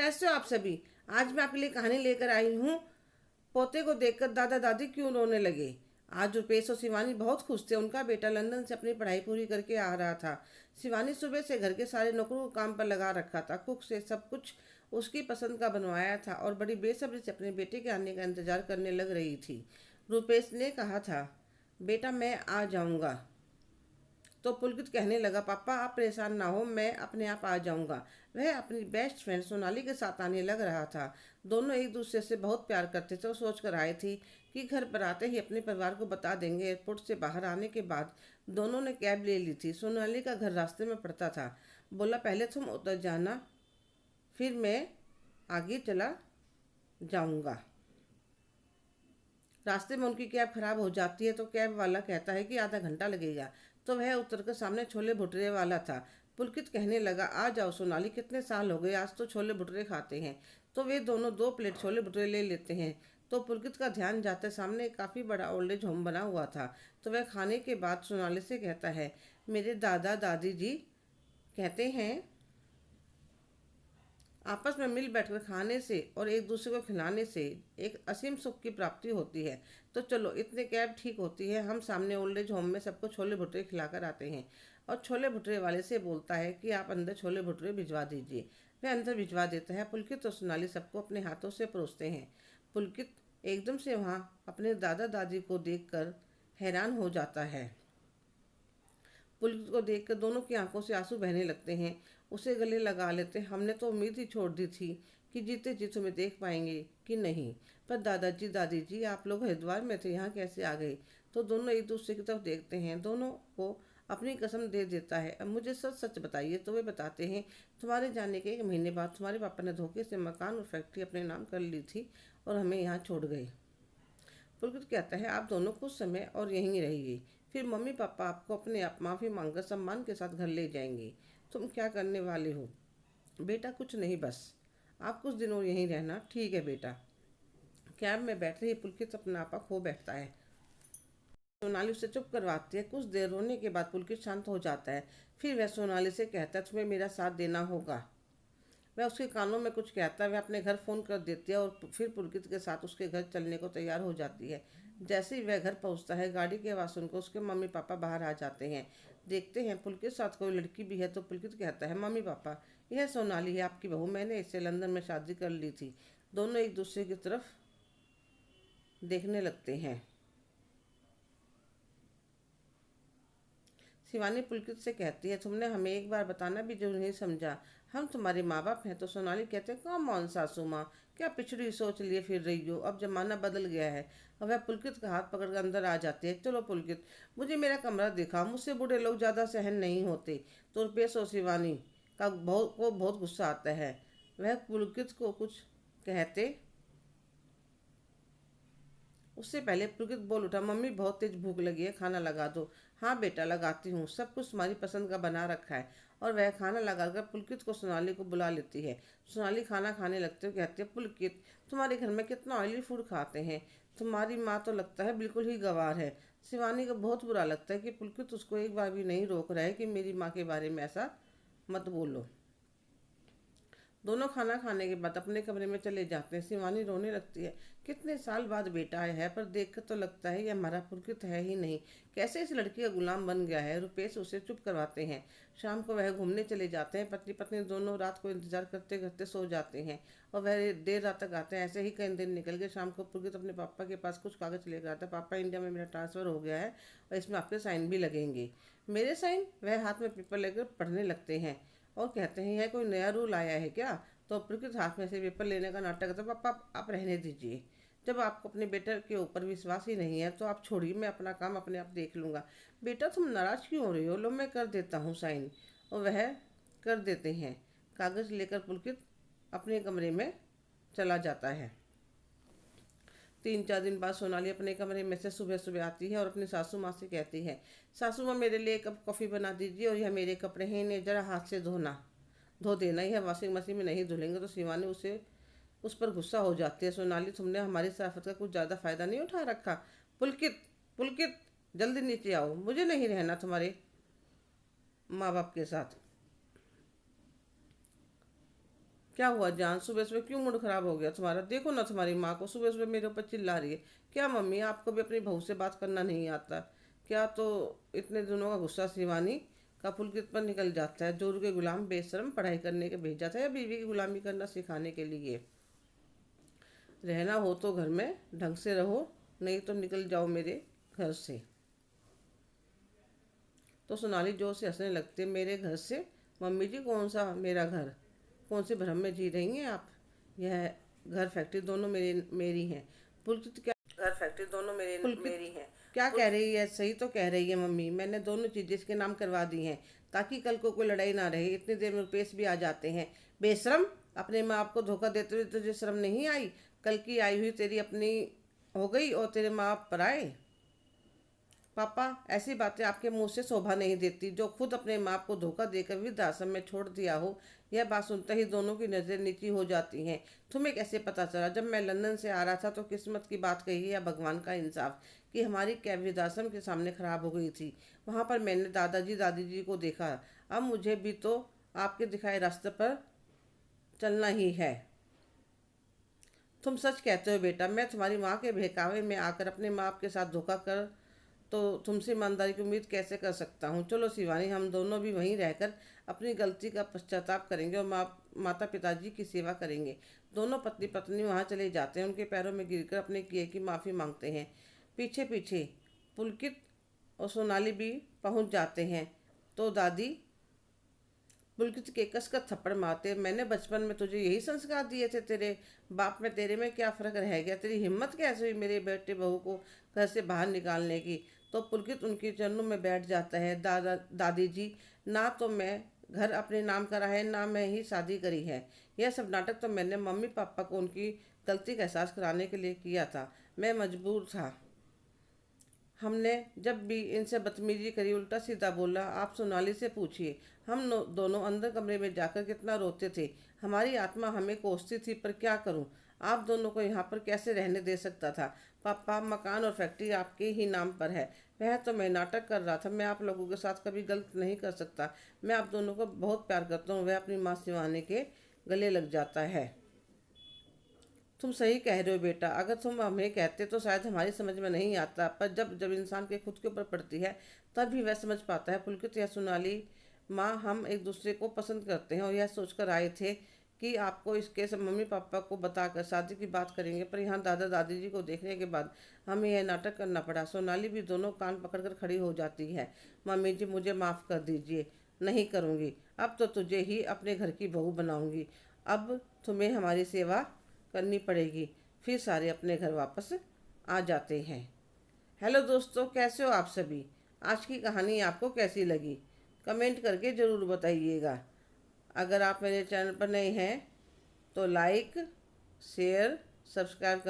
कैसे हो आप सभी? आज मैं आपके लिए कहानी लेकर आई हूँ। पोते को देखकर दादा दादी क्यों रोने लगे। आज रुपेश और शिवानी बहुत खुश थे। उनका बेटा लंदन से अपनी पढ़ाई पूरी करके आ रहा था। शिवानी सुबह से घर के सारे नौकरों को काम पर लगा रखा था। कुक से सब कुछ उसकी पसंद का बनवाया था और बड़ी बेसब्री से अपने बेटे के आने का इंतजार करने लग रही थी। रुपेश ने कहा था, बेटा मैं आ जाऊंगा। तो पुलकित कहने लगा, पापा आप परेशान ना हो, मैं अपने आप आ जाऊंगा। वह अपनी बेस्ट फ्रेंड सोनाली के साथ आने लग रहा था। दोनों एक दूसरे से बहुत प्यार करते थे और सोच कर आए थे कि घर पर आते ही अपने परिवार को बता देंगे। एयरपोर्ट से बाहर आने के बाद दोनों ने कैब ले ली थी। सोनाली का घर रास्ते में पड़ता था। बोला, पहले तुम उतर जाना, फिर मैं आगे चला जाऊंगा। रास्ते में उनकी कैब खराब हो जाती है तो कैब वाला कहता है कि आधा घंटा लगेगा। तो वह उतरकर सामने छोले भटूरे वाला था। पुलकित कहने लगा, आ जाओ सोनाली, कितने साल हो गए, आज तो छोले भटूरे खाते हैं। तो वे दोनों 2 प्लेट छोले भटूरे ले लेते हैं। तो पुलकित का ध्यान जाते सामने एक काफ़ी बड़ा ओल्ड एज होम बना हुआ था। तो वह खाने के बाद सोनाली से कहता है, मेरे दादा दादी जी कहते हैं आपस में मिल बैठकर खाने से और एक दूसरे को खिलाने से एक असीम सुख की प्राप्ति होती है। तो चलो इतने कैब ठीक होती है, हम सामने ओल्ड एज होम में सबको छोले भटूरे खिलाकर आते हैं। और छोले भटूरे वाले से बोलता है कि आप अंदर छोले भटूरे भिजवा दीजिए। वह अंदर भिजवा देता है। पुलकित और सोनाली सबको अपने हाथों से परोसते हैं। पुलकित एकदम से वहाँ अपने दादा दादी को देखकर हैरान हो जाता है। पुलकित को देखकर दोनों की आंखों से आंसू बहने लगते हैं। उसे गले लगा लेते हैं। हमने तो उम्मीद ही छोड़ दी थी कि जीते जी तुम्हें देख पाएंगे कि नहीं, पर दादाजी दादी जी आप लोग हरिद्वार में थे, यहाँ कैसे आ गए। तो दोनों एक दूसरे की तरफ देखते हैं। दोनों को अपनी कसम दे देता है, अब मुझे सच सच बताइए। तो वे बताते हैं, तुम्हारे जाने के 1 महीने बाद तुम्हारे पापा ने धोखे से मकान और फैक्ट्री अपने नाम कर ली थी और हमें यहाँ छोड़ गए। पुलकित कहता है, आप दोनों कुछ समय और यहीं रहिए, फिर मम्मी पापा आपको अपने आप माफ़ी मांगकर सम्मान के साथ घर ले जाएंगे। तुम क्या करने वाले हो? बेटा कुछ नहीं, बस आप कुछ दिन और यहीं रहना। ठीक है बेटा। कैब में बैठते ही पुलकित अपना आपा खो बैठता है। सोनाली उसे चुप करवाती है। कुछ देर रोने के बाद पुलकित शांत हो जाता है। फिर वह सोनाली से कहता है, तुम्हें मेरा साथ देना होगा। वह उसके कानों में कुछ कहता है। वह अपने घर फ़ोन कर देती है और फिर पुलकित के साथ उसके घर चलने को तैयार हो जाती है। जैसे ही वह घर पहुंचता है, गाड़ी की आवाज़ सुनकर उसके मम्मी पापा बाहर आ जाते हैं। देखते हैं पुलकित के साथ कोई लड़की भी है। तो पुलकित कहता है, मम्मी पापा यह सोनाली है आपकी बहू, मैंने इससे लंदन में शादी कर ली थी। दोनों एक दूसरे की तरफ देखने लगते हैं। शिवानी पुलकित से कहती है, तुमने हमें एक बार बताना भी जरूर नहीं समझा, हम तुम्हारे माँ बाप हैं। तो सोनाली कहते हैं, कम ऑन सासू माँ, क्या पिछड़ी सोच लिए फिर रही हो, अब जमाना बदल गया है। और वह पुलकित का हाथ पकड़ कर अंदर आ जाती है। चलो पुलकित, मुझे मेरा कमरा दिखाओ, मुझसे बूढ़े लोग ज़्यादा सहन नहीं होते। तो रुपेश और शिवानी का बहुत गुस्सा आता है। वह पुलकित को कुछ कहते उससे पहले पुलकित बोल उठा, मम्मी बहुत तेज भूख लगी है, खाना लगा दो। हाँ बेटा लगाती हूँ, सब कुछ तुम्हारी पसंद का बना रखा है। और वह खाना लगाकर पुलकित को सोनाली को बुला लेती है। सोनाली खाना खाने लगते हुए कहती है, पुलकित तुम्हारे घर में कितना ऑयली फूड खाते हैं, तुम्हारी माँ तो लगता है बिल्कुल ही गंवार है। शिवानी को बहुत बुरा लगता है कि पुलकित उसको एक बार भी नहीं रोक रहा है कि मेरी माँ के बारे में ऐसा मत बोलो। दोनों खाना खाने के बाद अपने कमरे में चले जाते हैं। शिवानी रोने लगती है। कितने साल बाद बेटा आया है, पर देखकर तो लगता है ये हमारा पुलकित है ही नहीं, कैसे इस लड़की का गुलाम बन गया है। रुपेश उसे चुप करवाते हैं। शाम को वह घूमने चले जाते हैं। पति पत्नी दोनों रात को इंतजार करते करते सो जाते हैं और वह देर रात तक आते हैं। ऐसे ही कई दिन निकल गए। शाम को पुलकित अपने पापा के पास कुछ कागज लेकर आता है। पापा, इंडिया में मेरा ट्रांसफ़र हो गया है और इसमें आपके साइन भी लगेंगे। मेरे साइन? वह हाथ में पेपर लेकर पढ़ने लगते हैं और कहते हैं, यह कोई नया रूल आया है क्या? तो पुलकित हाथ में से पेपर लेने का नाटक करता है। पापा आप रहने दीजिए, जब आपको अपने बेटे के ऊपर विश्वास ही नहीं है तो आप छोड़िए, मैं अपना काम अपने आप देख लूँगा। बेटा तुम नाराज़ क्यों हो रही हो? लो मैं कर देता हूँ साइन। और वह कर देते हैं। कागज़ लेकर पुलकित अपने कमरे में चला जाता है। 3-4 दिन बाद सोनाली अपने कमरे में से सुबह सुबह आती है और अपनी सासू माँ से कहती है, सासू माँ मेरे लिए एक कप कॉफ़ी बना दीजिए और यह मेरे कपड़े हैं, इन्हें ज़रा हाथ से धो देना, यह वॉशिंग मशीन में नहीं धुलेंगे। तो शिवानी उस पर गुस्सा हो जाती है। सोनाली, तुमने हमारी शराफत का कुछ ज़्यादा फ़ायदा नहीं उठा रखा। पुलकित पुलकित जल्दी नीचे आओ, मुझे नहीं रहना तुम्हारे माँ बाप के साथ। क्या हुआ जान, सुबह सुबह क्यों मूड खराब हो गया तुम्हारा? देखो ना तुम्हारी माँ को, सुबह सुबह मेरे ऊपर चिल्ला रही है। क्या मम्मी, आपको भी अपनी बहू से बात करना नहीं आता क्या? तो इतने दिनों का गुस्सा शिवानी का पुलकित पर निकल जाता है। जोरू के गुलाम बेशरम, पढ़ाई करने के भेजा था या बीवी की गुलामी करना सिखाने के लिए? रहना हो तो घर में ढंग से रहो, नहीं तो निकल जाओ मेरे घर से। तो सोनाली जोर से हंसने लगते, मेरे घर से? मम्मी जी, कौन सा मेरा घर? कौन से भ्रम में जी रही हैं आप? यह घर फैक्ट्री दोनों मेरी हैं। पुलकित क्या घर फैक्ट्री दोनों मेरी हैं। क्या कह रही है? सही तो कह रही है मम्मी, मैंने दोनों चीजें इसके नाम करवा दी हैं ताकि कल को कोई लड़ाई ना रहे। इतनी देर में रुपेश भी आ जाते हैं। बेशरम, अपने माँ बाप को धोखा देते हुए तुझे शर्म नहीं आई? कल की आई हुई तेरी अपनी हो गई और तेरे माँ बाप पर आए। पापा, ऐसी बातें आपके मुंह से शोभा नहीं देती। जो खुद अपने माँ को धोखा देकर वृद्धाश्रम में छोड़ दिया हो, यह बात सुनते ही दोनों की नजरें नीची हो जाती हैं। तुम्हें कैसे पता चला? जब मैं लंदन से आ रहा था तो किस्मत की बात कही या भगवान का इंसाफ कि हमारी कैब वृद्धाश्रम के सामने खराब हो गई थी। वहां पर मैंने दादाजी दादी जी को देखा। अब मुझे भी तो आपके दिखाए रास्ते पर चलना ही है। तुम सच कहते हो बेटा, मैं तुम्हारी माँ के बहकावे में आकर अपने माँ बाप के साथ धोखा कर तो तुमसे ईमानदारी की उम्मीद कैसे कर सकता हूँ? चलो शिवानी, हम दोनों भी वहीं रहकर अपनी गलती का पश्चाताप करेंगे और माता पिताजी की सेवा करेंगे। दोनों पत्नी पत्नी वहाँ चले जाते हैं, उनके पैरों में गिरकर अपने किए की माफ़ी मांगते हैं। पीछे पीछे पुलकित और सोनाली भी पहुँच जाते हैं। तो दादी पुलकित के कसकर थप्पड़ मारते, मैंने बचपन में तुझे यही संस्कार दिए थे। तेरे बाप में तेरे में क्या फ़र्क रह गया? तेरी हिम्मत कैसे हुई मेरे बेटे बहू को घर से बाहर निकालने की? तो पुलकित उनके चरणों में बैठ जाता है। दादी जी, ना तो मैं घर अपने नाम करा है, ना मैं ही शादी करी है। यह सब नाटक तो मैंने मम्मी पापा को उनकी गलती का एहसास कराने के लिए किया था। मैं मजबूर था। हमने जब भी इनसे बदतमीजी करी, उल्टा सीधा बोला। आप सोनाली से पूछिए, हम दोनों अंदर कमरे में जाकर कितना रोते थे। हमारी आत्मा हमें कोसती थी, पर क्या करूं? आप दोनों को यहाँ पर कैसे रहने दे सकता था? पापा, मकान और फैक्ट्री आपके ही नाम पर है। वह तो मैं नाटक कर रहा था। मैं आप लोगों के साथ कभी गलत नहीं कर सकता। मैं आप दोनों को बहुत प्यार करता हूँ। वह अपनी माँ शिवानी के गले लग जाता है। तुम सही कह रहे हो बेटा, अगर तुम हमें कहते तो शायद हमारी समझ में नहीं आता, पर जब जब इंसान के खुद के ऊपर पड़ती है तब भी वह समझ पाता है। पुलकित या सोनाली माँ, हम एक दूसरे को पसंद करते हैं और यह सोचकर आए थे कि आपको इसके सब मम्मी पापा को बताकर शादी की बात करेंगे, पर यहाँ दादा दादी जी को देखने के बाद हमें यह नाटक करना पड़ा। सोनाली भी दोनों कान पकड़कर खड़ी हो जाती है। मम्मी जी, मुझे माफ़ कर दीजिए। नहीं करूँगी, अब तो तुझे ही अपने घर की बहू बनाऊँगी। अब तुम्हें हमारी सेवा करनी पड़ेगी। फिर सारे अपने घर वापस आ जाते हैं। हेलो दोस्तों, कैसे हो आप सभी? आज की कहानी आपको कैसी लगी? कमेंट करके ज़रूर बताइएगा। अगर आप मेरे चैनल पर नए हैं तो लाइक, शेयर, सब्सक्राइब